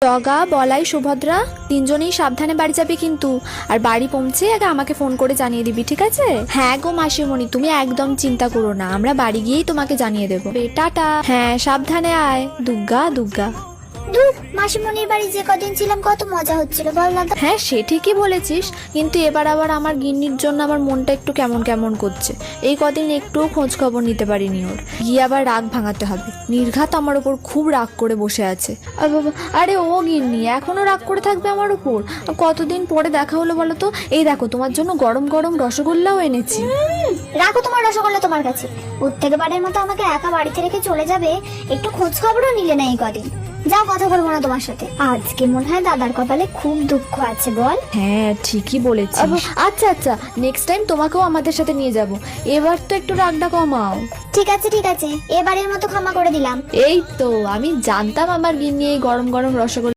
টগা, বলাই, সুভদ্রা তিনজনেই সাবধানে বাড়ি যাবে কিন্তু। আর বাড়ি পৌঁছে আগে আমাকে ফোন করে জানিয়ে দিবি, ঠিক আছে? হ্যাঁ গো মাসিমণি, তুমি একদম চিন্তা করো না, আমরা বাড়ি গিয়েই তোমাকে জানিয়ে দেবো। টাটা। হ্যাঁ সাবধানে আয়। দুগ্গা দুগ্গা। দূর, মাসিমণির বাড়ি যে কদিন ছিলাম কত মজা হচ্ছিল বল না। হ্যাঁ সে ঠিকই বলেছিস, কিন্তু এবার আবার আমার গিন্নির জন্য আমার মনটা একটু কেমন কেমন করছে। এই কদিন একটুও খোঁজ খবর নিতে পারিনি ওর। গিয়ে আবার রাগ ভাঙাতে হবে। নির্ঘাত আমার উপর খুব রাগ করে বসে আছে। আরে ও গিন্নি এখনো রাগ করে থাকবে আমার উপর? কতদিন পরে দেখা হলো বলো তো। এই দেখো তোমার জন্য গরম গরম রসগোল্লাও এনেছি। রাখো তোমার রসগোল্লা তোমার কাছে। প্রত্যেকবারের মতো আমাকে একা বাড়িতে রেখে চলে যাবে, একটু খোঁজ খবরও নিলে না এই কদিন। যাও, কথা বলবো না তোমার সাথে। আজকে মনে হয় দাদার কপালে খুব দুঃখ আছে বল। হ্যাঁ ঠিকই বলেছিস। আচ্ছা আচ্ছা, নেক্সট টাইম তোমাকেও আমাদের সাথে নিয়ে যাব। এবার তো একটু রাগটা কমাও। ঠিক আছে ঠিক আছে, এবারের মতো ক্ষমা করে দিলাম। এই তো আমি জানতাম আমার গিন্নি এই গরম গরম রসগোল্লা